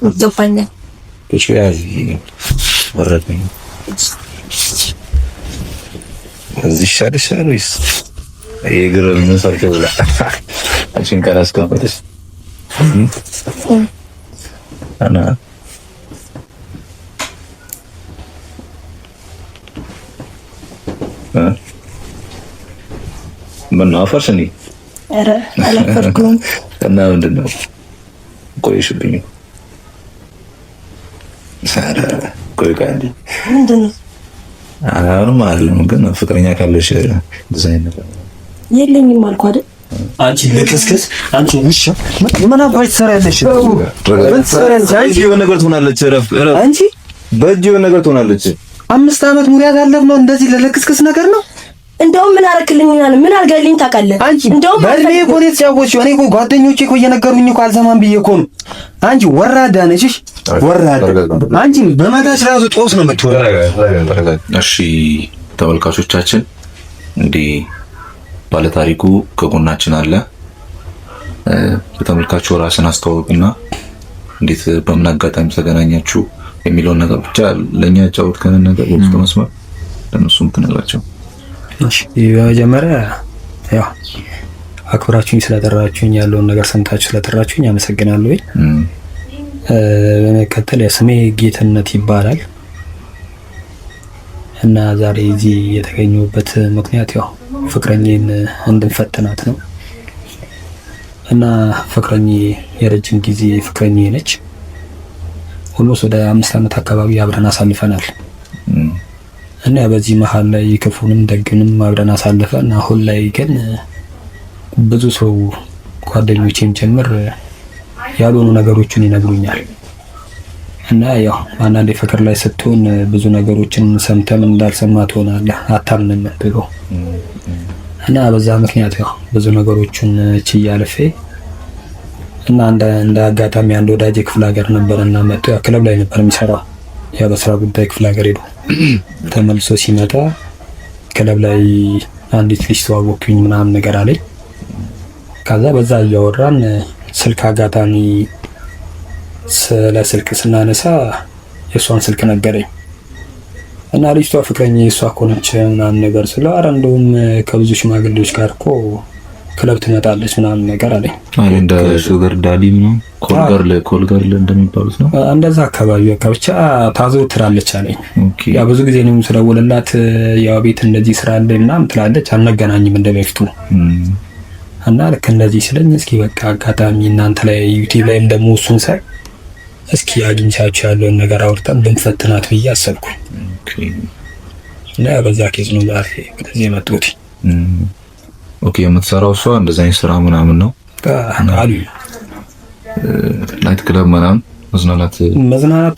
ይገባኛል። እሺ ያዚ ወረደኝ እዚህ ሻርሻር ወይስ የግረል መሰርተ ብላ አንቺን ካላስከፈተሽ አና ምን አፈርሽኝ? ኧረ አላፈርኩም። እና ምንድን ነው ቆይሽብኝ? ኧረ ቆይ ካንዲ ምንድን ነው? አሁንም አይደለም ግን ፍቅረኛ ካለሽ ዲዛይን ነገር የለኝም አልኩ አይደል? አንቺ ለከስከስ አንቺ ውሻ ምን አባይ ትሰሪያለሽ? ምን ትሰሪያለሽ? አንቺ የሆነ ነገር ትሆናለች። ረፍ አንቺ በእጅ የሆነ ነገር ትሆናለች። 5 ዓመት ሙሪያት አለፍነው እንደዚህ ለለክስክስ ነገር ነው። እንደውም ምን አረክልኝኛል? ምን አርጋልኝ ታውቃለህ? እንደውም በእድሜ እኮ ነው የተጫወትሽው። እኔ እኮ ጓደኞቼ እኮ እየነገሩኝ እኮ አልሰማም ብዬ እኮ ነው። አንቺ ወራዳ ነሽ። ወራዳ አንቺ በመታች ራሱ ጦስ ነው የምትሆነው። እሺ ተመልካቾቻችን እንዲህ ባለታሪኩ ከጎናችን አለ። ለተመልካቹ ራስን አስተዋውቅና እንዴት በምን አጋጣሚ ተገናኛችሁ የሚለውን ነገር ብቻ ለኛ ጫውት ከነን ነገር ውስጥ መስመር ለነሱም ትነግራቸው። እሺ በመጀመሪያ ያው አክብራችሁኝ ስለጠራችሁኝ ያለውን ነገር ሰምታችሁ ስለጠራችሁኝ አመሰግናለሁ። በመከተል ስሜ ጌትነት ይባላል እና ዛሬ እዚህ የተገኘሁበት ምክንያት ያው ፍቅረኛዬን እንድንፈትናት ነው እና ፍቅረኛዬ የረጅም ጊዜ ፍቅረኛዬ ነች። ኦልሞስት ወደ 5 ዓመት አካባቢ አብረን አሳልፈናል እና በዚህ መሀል ላይ ክፉንም ደግንም አብረን አሳልፈን አሁን ላይ ግን ብዙ ሰው ጓደኞቼም ጭምር ያልሆኑ ነገሮችን ይነግሩኛል እና ያው አንዳንዴ ፍቅር ላይ ስትሆን ብዙ ነገሮችን ሰምተን እንዳልሰማ ትሆናለህ፣ አታምንም ብሎ እና በዛ ምክንያት ያው ብዙ ነገሮችን ችያለፌ እና እንደ አጋጣሚ አንድ ወዳጄ ክፍለ ሀገር ነበርና መጥቶ ያው ክለብ ላይ ነበር የሚሰራው። ያው በስራ ጉዳይ ክፍለ ሀገር ሄዶ ተመልሶ ሲመጣ ክለብ ላይ አንዲት ልጅ ተዋወቅኩኝ ምናምን ነገር አለኝ። ከዛ በዛ እያወራን ስልክ አጋጣሚ ስለ ስልክ ስናነሳ የእሷን ስልክ ነገረኝ እና ልጅቷ ፍቅረኛ የእሷ እኮ ነች ምናምን ነገር ስለው ኧረ እንደውም ከብዙ ሽማግሌዎች ጋር እኮ ክለብ ትመጣለች ምናምን ነገር አለኝ። እንደ ሹገር ዳዲ ነው ኮልገር እንደሚባሉት ነው እንደዛ አካባቢ በቃ ብቻ ታዘውትራለች አለኝ። ያ ብዙ ጊዜ ነው ስለወለላት ያው ቤት እንደዚህ ስራ አለ ምናምን ትላለች፣ አንገናኝም እንደበፊቱ እና ልክ እንደዚህ ስለኝ እስኪ በቃ አጋጣሚ እናንተ ላይ ዩቲዩብ ላይም ደግሞ እሱን ሳይ እስኪ አግኝቻችሁ ያለውን ነገር አውርተን ብንፈትናት ብዬ አሰብኩኝ። እና በዛ ኬዝ ነው ዛሬ ወደዚህ የመጡት። ኦኬ የምትሰራው እሷ እንደዛ አይነት ስራ ምናምን ነው አሉ ናይት ክለብ ምናምን መዝናናት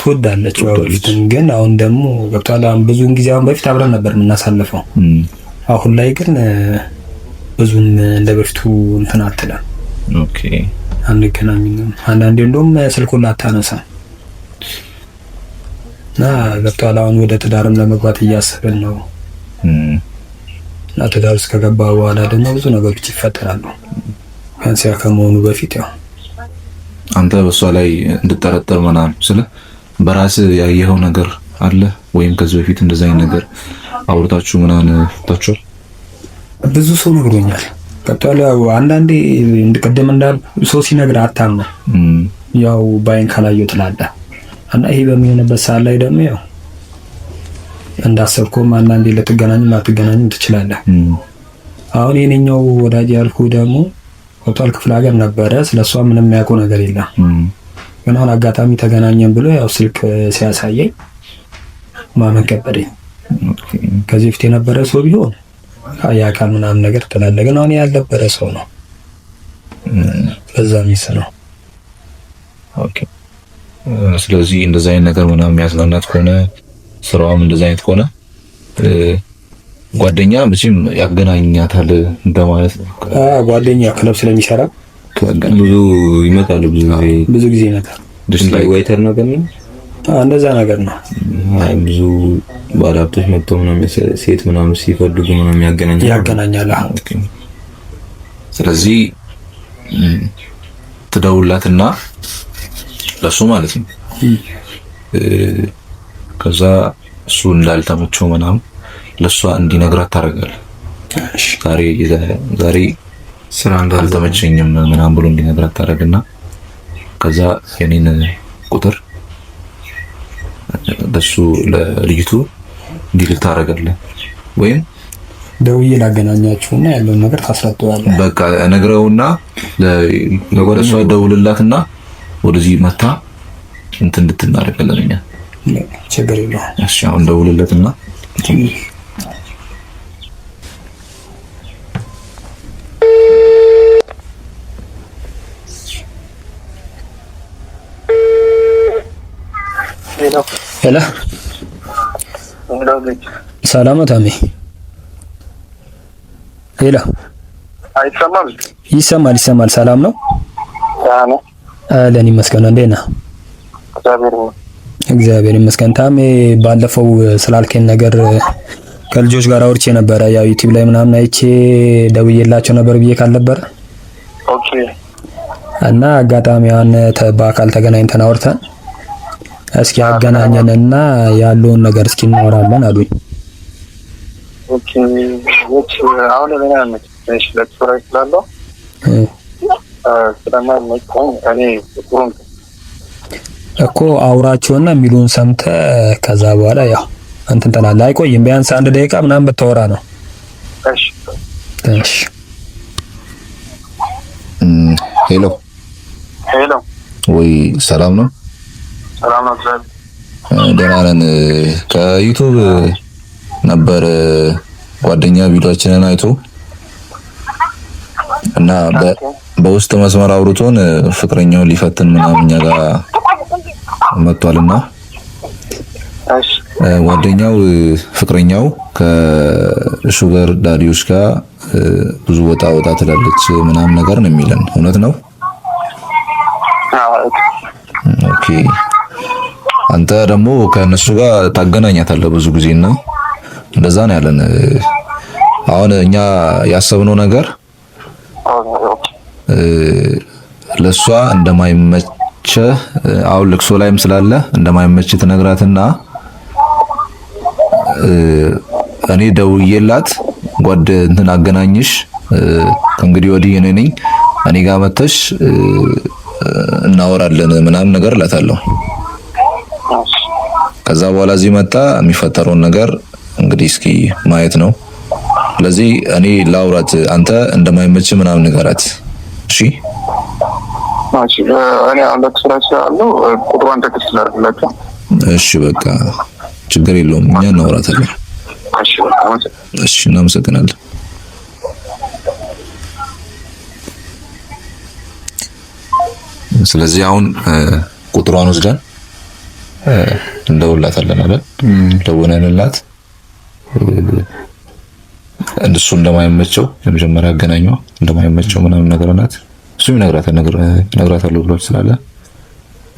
ትወዳለች። በፊትም ግን አሁን ደግሞ ገብቷል። ብዙውን ጊዜ አሁን በፊት አብረን ነበር የምናሳልፈው። አሁን ላይ ግን ብዙም እንደ በፊቱ እንትን አትልም። ኦኬ አንገናኝም። አንዳንዴ እንደውም ስልኩን አታነሳም እና ገብቷል። አሁን ወደ ትዳርም ለመግባት እያሰብን ነው እና ትዳር ውስጥ ከገባ በኋላ ደግሞ ብዙ ነገሮች ይፈጠራሉ። ቢያንስ ያ ከመሆኑ በፊት ያው አንተ በሷ ላይ እንድጠረጠር ምናምን ስለ በራስ ያየኸው ነገር አለ ወይም ከዚህ በፊት እንደዛ አይነት ነገር አውርታችሁ ምናምን ታችሁ? ብዙ ሰው ነግሮኛል። ገብቷል። ያው አንዳንዴ እንደቀደም እንዳል ሰው ሲነግር አታምነው፣ ያው ባይን ካላየው ትላለህ እና ይሄ በሚሆንበት ሰዓት ላይ ደግሞ ያው እንዳሰብከውም አንዳንዴ ላትገናኝም ትችላለህ። አሁን የኔኛው ወዳጅ ያልኩ ደግሞ ወጣል ክፍለ ሀገር ነበረ። ስለሷ ምንም የሚያውቀው ነገር የለም። ግን አሁን አጋጣሚ ተገናኘን ብሎ ያው ስልክ ሲያሳየኝ ማመን ከበደኝ። ከዚህ በፊት የነበረ ሰው ቢሆን ያውቃል ምናምን ነገር ትላለህ። ግን አሁን ያልነበረ ሰው ነው። በዛ ሚስ ነው። ኦኬ ስለዚህ እንደዛ አይነት ነገር ምናምን የሚያዝናናት ከሆነ ስራውም እንደዛ አይነት ከሆነ ጓደኛ መቼም ያገናኛታል እንደማለት ነው። ጓደኛ ክለብ ስለሚሰራ ብዙ ይመጣሉ። ብዙ ጊዜ ይመጣል። ዲስላይ ዋይተር ነገር ነው። እንደዛ ነገር ነው። አይ ብዙ ባለሀብቶች መጥተው ምናምን ሴት ምናምን ሲፈልጉ ምናምን ያገናኛል። ስለዚህ ትደውላትና ለሱ ማለት ነው። ከዛ እሱ እንዳልተመቸው ምናምን ለሷ እንዲነግራት ታደርጋለህ። ዛሬ ስራ እንዳልተመቸኝም ምናምን ብሎ እንዲነግራት ታደርግና ከዛ የኔን ቁጥር ለሱ ለልጅቱ እንዲልክ ታደርጋለህ። ወይም ደውዬ ላገናኛችሁና ያለውን ነገር ታስረዳዋለህ። በቃ ነግረውና ለጓደሷ ደውልላትና ወደዚህ መታ እንትን እንድትናደርጋለን እኛ ችግር የለውም። እሺ አሁን ደውልለትና ሄሎ ሰላም ታሜ። ሄሎ አይሰማም? ይሰማል። ሰላም ነው? ለኔ ይመስገን። እንዴት ነህ? እግዚአብሔር ይመስገን። ታሜ ባለፈው ስላልከኝ ነገር ከልጆች ጋር አውርቼ ነበረ። ያው ዩቲዩብ ላይ ምናምን አይቼ ደውዬላቸው ነበር ብዬ ካልነበረ ኦኬ። እና አጋጣሚዋን በአካል ተገናኝተን አውርተን እስኪ አገናኘንና ያለውን ነገር እስኪ እናወራለን አሉኝ። ኦኬ አሁን ለምን አመት እሺ ለጥራ ይችላል ስለማይመጣው እኔ ጥሩም እኮ አውራቸውና የሚሉን ሰምተ ከዛ በኋላ ያው እንትን ተናለ አይቆይም። ቢያንስ 1 ደቂቃ ምናምን ብታወራ ነው። እሺ ሄሎ ወይ ሰላም ነው? ሰላም ነው። ደህና ነን። ከዩቲዩብ ነበር ጓደኛ ቪዲዮአችንን አይቶ እና በውስጥ መስመር አውርቶን ፍቅረኛውን ሊፈትን ምናምን እኛ ጋር መጥቷልና ጓደኛው ፍቅረኛው ከሹገር ዳዲዎች ጋር ብዙ ወጣ ትላለች ምናምን ነገር ነው የሚለን። እውነት ነው? ኦኬ። አንተ ደግሞ ከነሱ ጋር ታገናኛታለህ ብዙ ጊዜና እንደዛ ነው ያለን። አሁን እኛ ያሰብነው ነገር ለሷ እንደማይመች አሁን ልቅሶ ላይም ስላለ እንደማይመች ትነግራትና እኔ ደውዬላት እንትን አገናኝሽ ከእንግዲህ ወዲህ እኔ ጋር መተሽ እናወራለን ምናምን ነገር እላታለሁ። ከዛ በኋላ እዚህ መጣ የሚፈጠረውን ነገር እንግዲህ እስኪ ማየት ነው። ስለዚህ እኔ ላውራት፣ አንተ እንደማይመች ምናምን ንገራት። እሺ እኔ አለክስራች አለው ቁጥሯን ተከስላላችሁ። እሺ በቃ ችግር የለውም፣ እኛ እናወራታለን። እሺ እናመሰግናለን። ስለዚህ አሁን ቁጥሯን ወስደን እንደውላታለን አይደል? ደውለንላት እሱ እንደማይመቸው የመጀመሪያ አገናኘው እንደማይመቸው ምናምን ነገርናት። እሱ ነግራታለሁ ብሎ ስላለ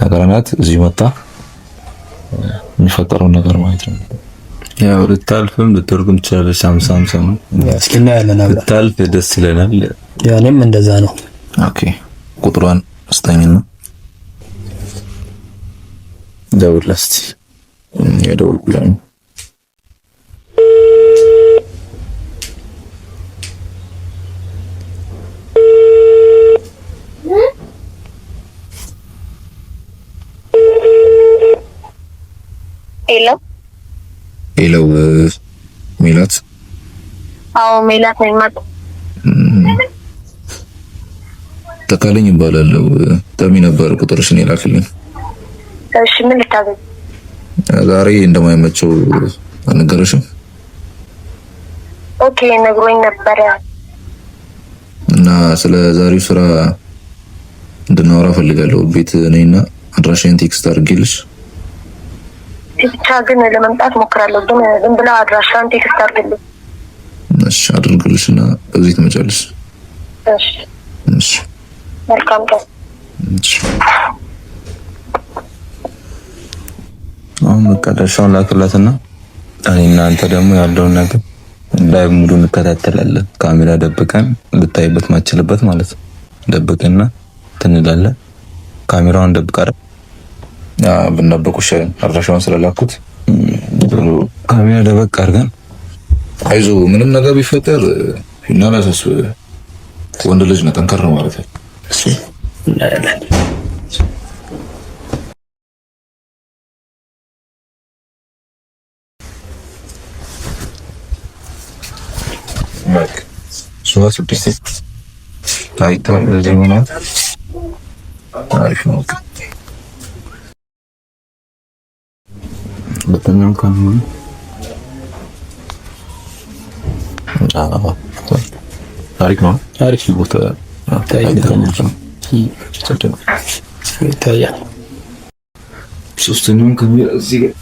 ነገርናት። እዚህ መጣ የሚፈጠረውን ነገር ማለት ነው። ያው ልታልፍም ልትወርቅም ትችላለች። ሳምሳም ነው እስኪ እናያለን። ልታልፍ ደስ ይለናል። ያኔም እንደዛ ነው። ኦኬ ቁጥሯን ስጠኝና ደውልላት። የደውልኩላት ሄሎ ሜላት። አዎ ሜላት ነኝ። ተካልኝ እባላለሁ። ተሚ ነበር ቁጥርሽን የላክልኝ። እሺ ምን ልታዘዝ? ዛሬ እንደማይመቸው አልነገረሽም? ኦኬ ነግሮኝ ነበረ። እና ስለ ዛሬው ስራ እንድናወራ ፈልጋለሁ። ቤት ነኝና አድራሻዬን ቴክስት አድርጌልሽ። ብቻ ግን ለመምጣት ሞክራለሁ። ግን ዝም ብላ አድራሻን ቴክስት አድርግልኝ። እሺ አድርግልሽና እዚህ ትመጫለሽ። እሺ መልካም ቀን። እሺ አሁን መቀደሻውን ላክላትና እኔና አንተ ደግሞ ያለውን ነገር ላይቭ ሙሉ እንከታተላለን። ካሜራ ደብቀን ልታይበት ማችልበት ማለት ነው። ደብቀና ትንላለን። ካሜራውን ደብቀን ብንደብቁሽ አድራሻውን ስለላኩት ካሜራ ደበቅ አድርገን አይዞ ምንም ነገር ቢፈጠር እናላሰስ ወንድ ልጅ ነው ጠንከር ማለት ነው። እሺ እናያለን። ማክ ሶዋስ ቢስቲ ታይቷል ለዚህ ነው አሪፍ ነው። በተኛው ካሜራ ታሪክ ነው። አሪፍ ቦታ ይታያል። ሶስተኛውን ካሜራ እዚህ ጋር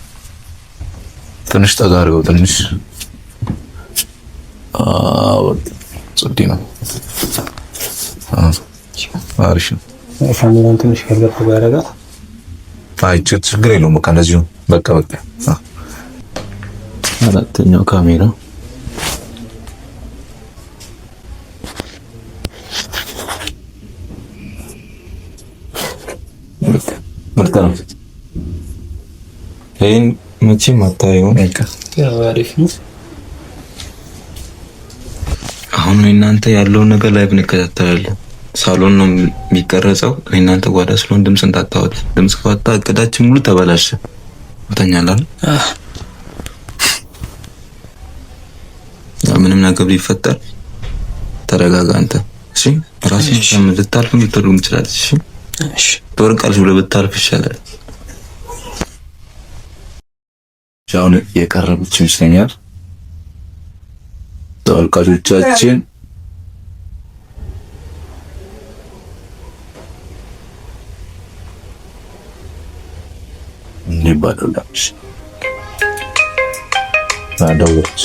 ትንሽ ጠጋ አድርገው ትንሽ ጽዲ ነው። አሪፍ ነው። ካሜራውን ትንሽ ከርገፍ ያደርጋል። አይ ችግር የለውም። በቃ እንደዚሁ በቃ አራተኛው ካሜራ ምርጥ ነው። ይሄን መቼም አታየውም። አሪፍ ነው። አሁን እናንተ ያለውን ነገር ላይ እንከታተላለን። ሳሎን ነው የሚቀረጸው። እናንተ ጓዳ ስለሆነ ድምጽ እንዳታወጥ። ድምጽ ካወጣ እቅዳችን ሙሉ ተበላሸ። ወተኛላል። ምንም ነገር ቢፈጠር ተረጋጋ አንተ። እሺ ራስህን ሰምተህ ልታልፍ ልትሉም ትችላለህ። እሺ እሺ ተወርቃልሽ ብለህ ብታልፍ ይሻላል። አሁን የቀረቡት ይመስለኛል ተወልቃጆቻችን እንባላለን። ደውለች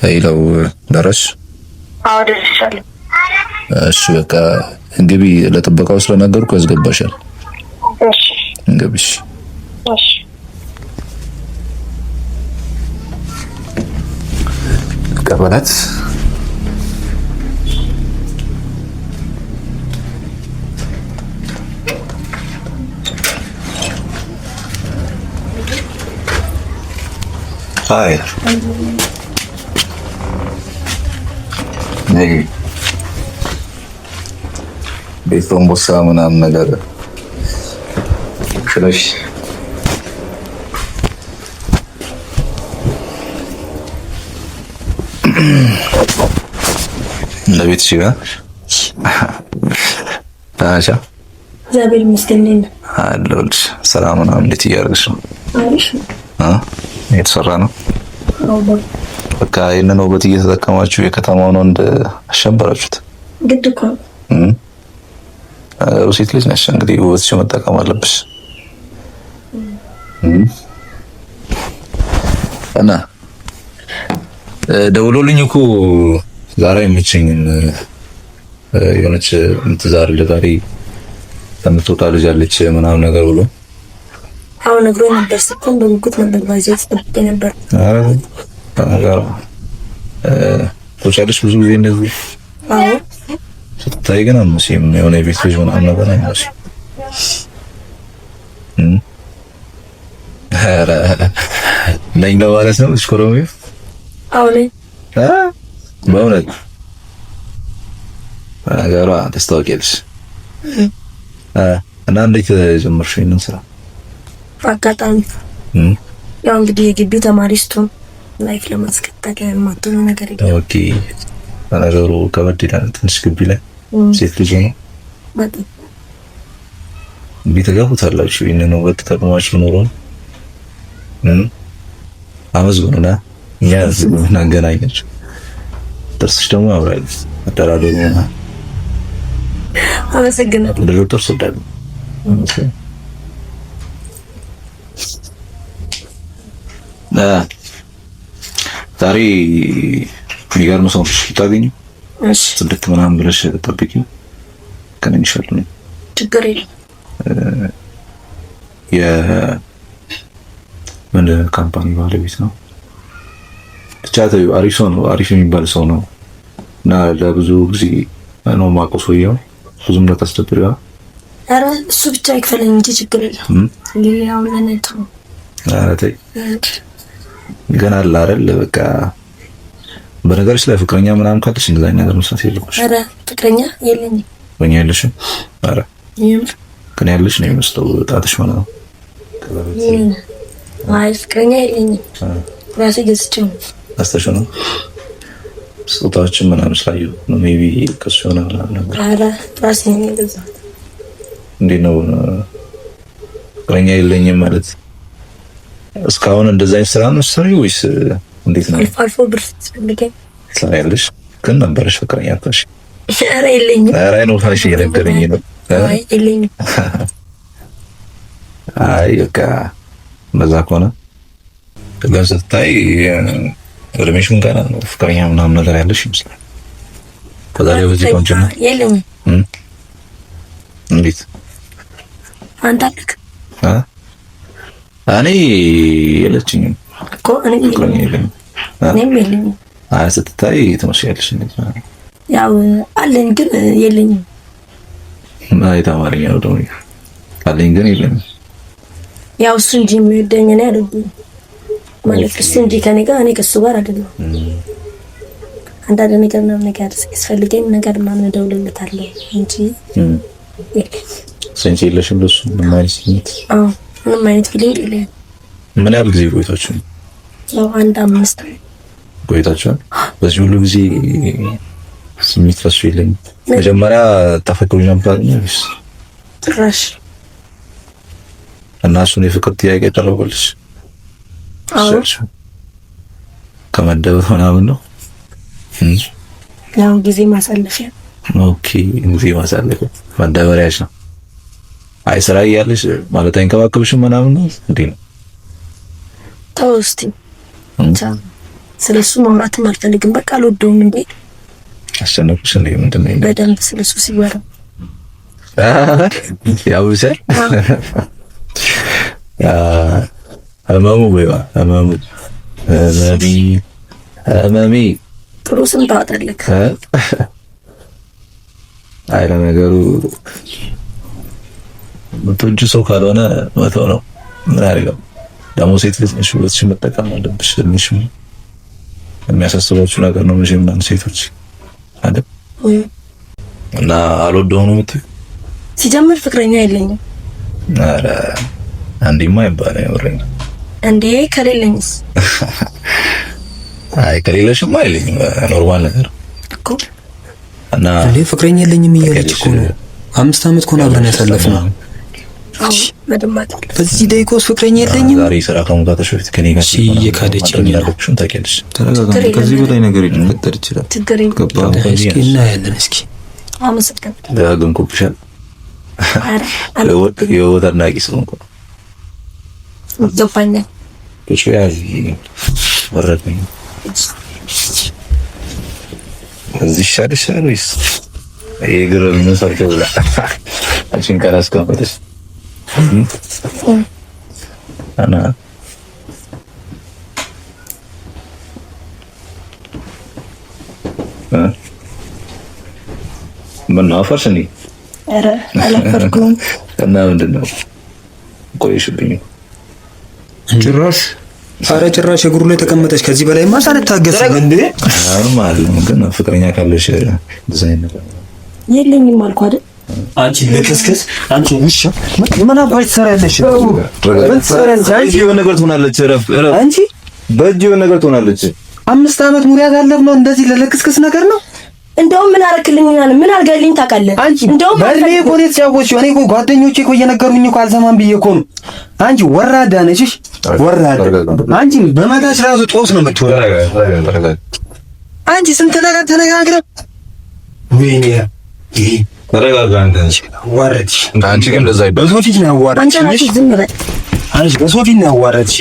ሄሎ ደረሽ? አዎ ደርሻለሁ። እሺ በቃ እንግቢ። ለጥበቃው ስለነገርኩ ያስገባሻል። እሺ እንግቢሽ። እሺ ቀበላት ሃይ ነይ ቤቱን ቦሳ ምናምን ነገር ስለሽ ለቤት ሲጋ ታቻ እግዚአብሔር ይመስገን አለሁልሽ። ሰላም ነው። እንዴት እያደረግሽ ነው? አሪፍ የተሰራ ነው። በቃ ይሄንን ውበት እየተጠቀማችሁ የከተማውን ወንድ አሸበራችሁት። ግድ እኮ ሴት ልጅ ነሽ እንግዲህ ውበትሽ መጠቀም አለብሽ። እና ደውሎልኝ እኮ ዛሬ አይመቸኝም የሆነች እንትዛር ለዛሬ ተምትወጣ ልጅ አለች ምናምን ነገር ብሎ አሁን ነግሮኝ ነበር። ስልኩን በጉጉት ነበር ባይዘት ጠብቄ ነበር። አዎ ተውቻለሽ ብዙ ጊዜ እንደዚህ አዎ ስታይ ግን አምሲም የሆነ ቤት ልጅ ምናምን ነገር አይመስልም። ኧረ ነኝ ለማለት ነው። እሽኮሮሚ አዎ ነኝ በእውነት ነገሯ ታስታውቂያለሽ። እና እንዴት ጀመርሽ ይሄንን ስራ? አጋጣሚ ያው እንግዲህ የግቢ ተማሪ ስትሆን ላይፍ ለማስቀጠል የማትሆነው ነገር የለም። ኦኬ ነገሩ ከበድ ይላል ትንሽ ግቢ ላይ ሴት ልጅ ነው በጣም ቢተጋፉታላችሁ ይሄንን ነው በተጠቅማችሁ ኖሮ አመዝጉና እኛ እናገናኛችሁ። ጥርስሽ ደግሞ ያምራል። አደራደሩ አመሰግናለሁ። ለዶክተር ሰዳሉ ዛሬ የሚገርም ሰው ታገኙ። እሺ ጽድት ምናምን ብለሽ ጠብቂ። ከነኝሻል ነው ችግር የለም። ምን ካምፓኒ ባለቤት ነው። ብቻ አሪፍ ሰው ነው። አሪፍ የሚባል ሰው ነው። እና ለብዙ ጊዜ ነው የማውቀው ሰውዬው ብዙም ለታስደብሪዋ ኧረ እሱ ብቻ ይክፈለኝ እንጂ ችግር የለም። ሌላው ለነቱ አረተይ ገና አለ አይደል በቃ በነገርሽ ላይ ፍቅረኛ ምናምን ካለሽ እንደዛ አይነት ነገር መስራት የለብሽ። ኧረ ፍቅረኛ የለኝም። ወኛ የለሽም? ኧረ የምር ከኔ ያለሽ ነው የሚመስለው ጣትሽ ማለት ነው። አይ ፍቅረኛ የለኝም። ራሴ ገዝቼው አስተሽ ነው ስጦታዎችን ምናምን ስላየሁ ነው ሜቢ ከሱ ይሆናል ነበር። ኧረ ራሴ ነው የገዛሁት። እንዴት ነው ፍቅረኛ የለኝም ማለት እስካሁን እንደዛ አይነት ስራ ነው ሰሪው ወይስ እንዴት ነው? አልፎ ብር ስትፈልገኝ ትሰሪያለሽ ግን ነበረሽ ፍቅረኛ አታሽ? ኧረ የለኝም። ኧረ ነው ታሽ እየነገረኝ ነው። አይ የለኝም። አይ በቃ በዛ ከሆነ ግን ስታይ እድሜሽ ምን ጋር ነው ፍቅረኛ ምናምን ነገር ያለሽ ይመስላል። ከዛ ላይ በዚህ ቆንጆ ነው የለኝም። እንዴት አንተ አልክ? እኔ የለችኝም እኮ እኔም የለኝም። አይ ስትታይ ትመስያለሽ እንዴ? ያው አለኝ ግን የለኝም። አይ ተማሪኛ ነው ደግሞ አለኝ ግን የለኝም። ያው እሱ እንጂ የሚወደኝ እኔ አይደለም ማለት እሱ እንጂ ከኔ ጋር እኔ ከሱ ጋር አይደለም። አንዳንድ ነገር ነው ነገር ሲፈልገኝ ነገር ምናምን እደውልለታለሁ እንጂ ሴንስ የለሽም ለሱ ምንም አይነት ስሜት? አዎ ምንም አይነት ፊሊንግ የለኝም። ምን ያህል ጊዜ ቆይታችሁ? ያው 5 ቆይታችሁ? በዚህ ሁሉ ጊዜ ስሜት ፈሱ የለኝም። መጀመሪያ ተፈቅሮኝ ነበር ነው ትራሽ እና እሱን የፍቅር ጥያቄ ያቀረበልሽ? አዎ ከመደበር ምናምን ነው? ያው ጊዜ ማሳለፊያ። ኦኬ ጊዜ ማሳለፊያ መደበሪያሽ ነው። አይ ስራ እያለሽ ማለት አይንከባከብሽም ምናምን ነው እንዴ? ነው ተው እስቲ ስለሱ ማውራትም አልፈልግም። በቃ አልወደውም እንዴ? አሸነፍሽ እንዴ? ምንድን ነው በደንብ ስለሱ ሲወራ ያው ሰይ ህመሙ በይዋ ህመሜ ጥሩ ስም ታወጣለህ። አይ ለነገሩ ምትወጂ ሰው ካልሆነ መተው ነው። ምን አደረገው ደግሞ ሴት ልጅ ነሽ፣ ውበትሽን መጠቀም አለብሽ። ትንሽ የሚያሳስባችሁ ነገር ነው መቼም እናንተ ሴቶች አይደል? እና አልወደውም ነው የምትይው? ሲጀምር ፍቅረኛ የለኝም። ኧረ አንዴማ ይባል አይወረኝ እንዴ ከሌለኝስ? አይ ከሌለሽማ አይለኝም ኖርማል ነገር እኮ። እና እንዴ ፍቅረኛ የለኝም እያለች እኮ ነው። 5 ዓመት ኮና አብረን ያሳለፍነው። አዎ መደማት በዚህ ደቂቃ ውስጥ ፍቅረኛ የለኝም። ዛሬ ስራ ከመውጣትሽ በፊት ከኔ ጋር እየካደችኝ ነው። ታውቂያለሽ። ከዚህ በላይ ነገር ሊፈጠር ይችላል። ችግር የለም። እስኪ እናያለን። እስኪ አመሰግናለሁ። ዳግንኩብሻል። የወተት አድናቂ ስለሆንኩ ገባኛል። እሺ ያዚ ወረድኝ። እዚህ ሻርሻር ወይስ የግርም ነው ሰርተው ብላ አንቺን ካላስቀመጥሽ አና ምን ነው አፈርሽ እንዴ? ኧረ አላፈርኩም። እና ምንድን ነው ቆይሽብኝ ጭራሽ? ኧረ ጭራሽ እግሩ ላይ ተቀመጠች። ከዚህ በላይ ማሳልታገስ እንዴ? ኖርማል ነው ግን ፍቅረኛ ካለሽ ዲዛይን ነገር የለኝም አልኩ አይደል? አንቺ ለከስከስ አንቺ ውሻ ምን አባይ ትሰሪያለሽ? ምን ትሰሪያለሽ? አንቺ የሆነ ነገር ትሆናለች። ረፍ አንቺ በእጅ የሆነ ነገር ትሆናለች። 5 ዓመት ሙሉ ያሳለፍነው እንደዚህ ለለክስክስ ነገር ነው። እንደውም ምን አረክልኝና ምን አርጋልኝ ታውቃለህ? እንደውም በእድሜ እኮ ነው የተጫወትሽው። እኔ እኮ ጓደኞቼ እኮ እየነገሩኝ እኮ አልሰማም ብዬ እኮ ነው። አንቺ ወራዳ ነሽ። ወራዳ አንቺ በመታሽ ራሱ ጦስ ነው የምትሆነው። አንቺ ስንት ነገር ተነጋግረን ወይኔ ተረጋጋ። ወረድሽ። አንቺ ግን እንደዛ አይደለም። በሰው ፊት ነው ያዋረድሽ። ዝም በል አንቺ በሰው ፊት ነው ያዋረድሽ።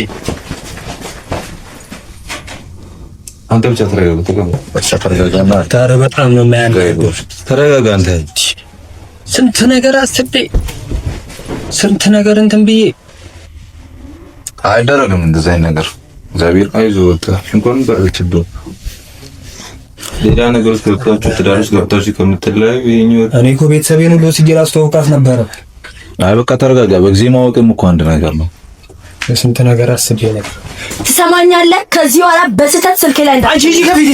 አንተ ብቻ ተረጋጋ። ተረጋጋ። ታረ በጣም ነው የማያንቀው። ተረጋጋ። አንተ ስንት ነገር አስቤ ስንት ነገር እንትን ብዬ አይደረግም እንደዛ አይነት ነገር። እግዚአብሔር አይዞህ ወጣ እንኳን በርችዶ ሌላ ነገር ገብታችሁ ትዳርስ ገብታችሁ ከምትለያዩ ይሄኛው እኔ እኮ ቤተሰቤን ሁሉ ሲገራ አስተዋውቃት ነበር። አይ በቃ ተረጋጋ። በጊዜ ማወቅም እኮ አንድ ነገር ነው። ስንት ነገር አስቤ ነበር። ትሰማኛለህ? ከዚህ በኋላ በስህተት ስልክ ላይ አንቺ እጂ ከፊቴ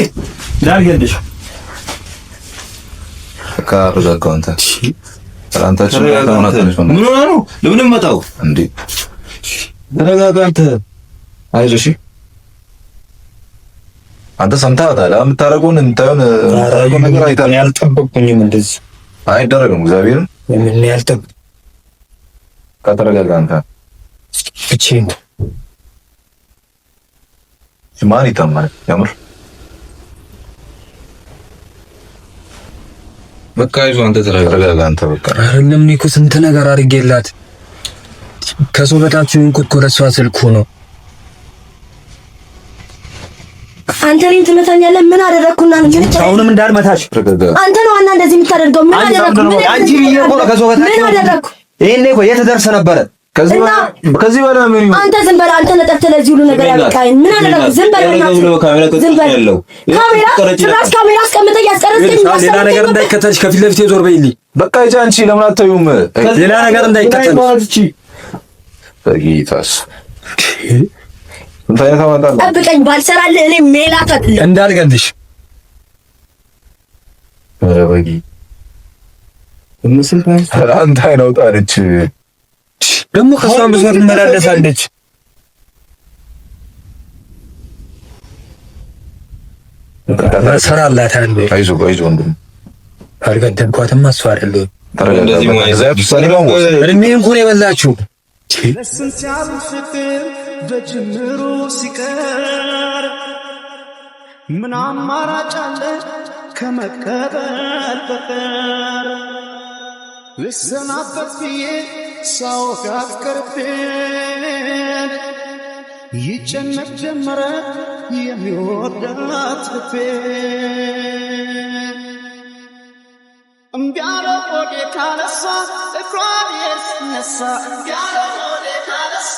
ዳርገልሽ ካረጋጋው አንታችን ምን ሆነ ነው? ለምን መጣው እንዴ? ተረጋጋ አንተ። አይዞሽ አንተ ሰምተሃል የምታረገውን እንታየውን ነገር አይታል። ያልጠበቅኩኝም እንደዚህ አይደረግም። እግዚአብሔርን ምን ያልጠበቅ ከተረጋጋ አንተ እቺን ማን ይታመን ያምር በቃ ይዞ አንተ ተረጋጋ አንተ በቃ አይደለም። እኔ እኮ ስንት ነገር አድርጌላት ከሰው በታች እንኩት ኮረሷ ስልኩ ነው። አንተ እኔን ትመታኛለህ? ምን አደረግኩና ነው? አሁንም እንዳልመታሽ አንተ ነው ዋና እንደዚህ የምታደርገው። ምን አደረግኩ? አንቺ ብዬሽ እኮ ከሰው በታች ምን አደረግኩ? ይሄኔ እኮ የት ደርሰ ነበረ? ከዚህ በኋላ ምን ይሁን? አንተ ዝም በል። አንተ ነጠፍተህ ለዚህ ሁሉ ነገር ያበቃኝ። ምን አደረግኩ? ዝም በል። ዝም በል። ጭራሽ ካሜራ አስቀምጠህ እያስቀረጽከኝ። ሌላ ነገር እንዳይከተልሽ ከፊት ለፊቴ ዞር በይልኝ። በቃ ይዛ አንቺ ለምን አታዩም? ሌላ ነገር እንዳይከተልሽ በጌታስ እንታየው ታማጣለህ። ጠብቀኝ። ባልሰራልህ እኔ ሜላት አይደለም እንዳልገልሽ። ኧረ በጌ እነሱን አንተ አይነውጣ አለች። ደግሞ ከሷም ብዙ ትመላለሳለች። ሰራላት አንዴ። አይዞህ ወንድም አልገደልኳትም። እሷ አይደለም እንደዚህ ማለት ነው። እድሜን እኮ ነው የበላችሁ። በጅምሩ ሲቀር ምን አማራጭ አለ ከመቀበል በቀር? ልሰናበት ብዬ ሳወጋት ቀርቤን ይጨነቅ ጀመረ የሚወዳት ልቤ። እምቢ አለ ሆዴ ካነሳ እግሯን ሲነሳ እምቢ አለ ሆዴ ካነሳ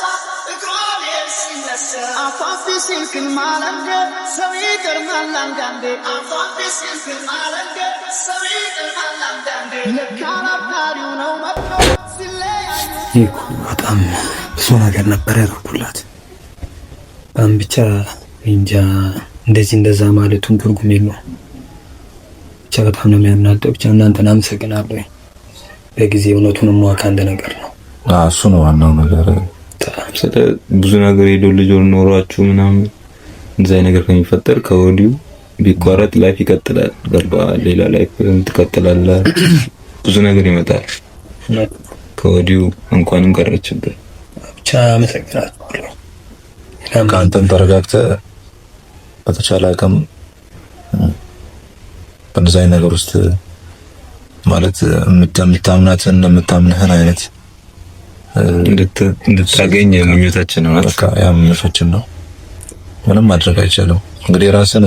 እግሯን ሲነሳ አፋፊ ሲልክን ማለንገ ሰው ይገርማል አንዳንዴ አፋፊ ሲልክን ማለንገ ሰው ይገርማል አንዳንዴ ለካራካሪው ነው መጥቶ ሲለያዩ በጣም ብዙ ነገር ነበር ያደረኩላት። ብቻ እንጃ እንደዚህ እንደዛ ማለቱን ትርጉም የለውም። ብቻ በጣም ነው የሚያናደው። ብቻ እናንተን አመሰግናለሁ። በጊዜ እውነቱን ማወቅ አንድ ነገር ነው። እሱ ነው ዋናው ነገር። ስለ ብዙ ነገር ሄዶ ልጅ ኖሯችሁ ምናምን እንደዛ ነገር ከሚፈጠር ከወዲሁ ቢቋረጥ ላይፍ ይቀጥላል። ገባ ሌላ ላይፍ ትቀጥላለህ። ብዙ ነገር ይመጣል። ከወዲሁ እንኳንም ቀረችበት። ብቻ አመሰግናለሁ። ከአንተም ተረጋግተህ በተቻለ አቅም በእንደዚህ አይነት ነገር ውስጥ ማለት የምታምንህን አይነት እንድታገኝ ምኞታችን ነው። በቃ ያ ምኞታችን ነው። ምንም ማድረግ አይቻልም። እንግዲህ ራስን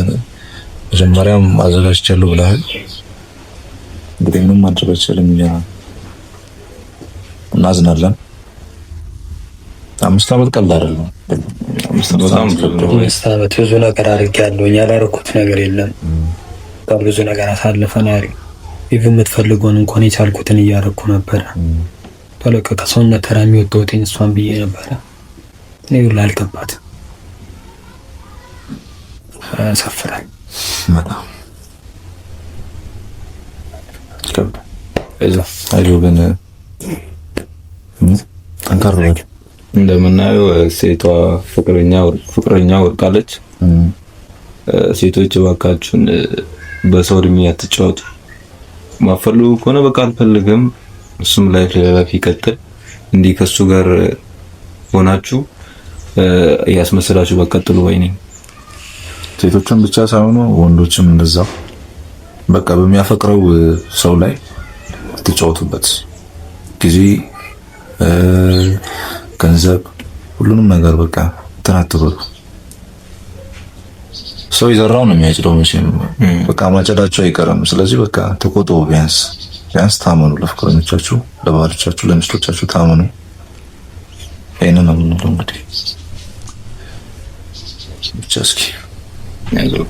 መጀመሪያም አዘጋጅቻለሁ ብለሃል። እንግዲህ ምንም ማድረግ አይቻልም። እናዝናለን። 5 ዓመት ቀልድ አይደለም። 5 ዓመት ብዙ ነገር አድርጌያለሁ። ያላደረኩት ነገር የለም። በጣም ብዙ ነገር አሳልፈን ኢቭን የምትፈልገውን እንኳን የቻልኩትን እያደረኩ ነበረ። ተለቀ ከሰውነት ተራ የሚወጣውኝ እሷን ብዬ ነበረ። እኔ ሁሉ አልገባትም። ያሳፍራል በጣም። አይዞህ ግን ጠንካራ ነው። እንደምናየው ሴቷ ፍቅረኛ ወርቃለች። ሴቶች እባካችሁን በሰው እድሜ አትጫወቱ። ማፈልጉ ከሆነ በቃ አልፈልግም፣ እሱም ላይፍ ላይፍ ይቀጥል። እንዲህ ከሱ ጋር ሆናችሁ እያስመሰላችሁ በቀጥሉ ወይ ነኝ። ሴቶችን ብቻ ሳይሆኑ ወንዶችም እንደዛው በቃ በሚያፈቅረው ሰው ላይ አትጫወቱበት። ጊዜ፣ ገንዘብ፣ ሁሉንም ነገር በቃ ተናትበሉ። ሰው የዘራው ነው የሚያጭደው መቼም። በቃ ማጨዳቸው አይቀርም። ስለዚህ በቃ ተቆጥቡ። ቢያንስ ታመኑ። ለፍቅረኞቻችሁ፣ ለባሎቻችሁ፣ ለሚስቶቻችሁ ታመኑ። ይሄንን ነው የምንለው እንግዲህ ብቻ እስኪ ያዘው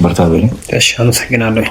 በርታ በለኝ። እሺ አመሰግናለሁ።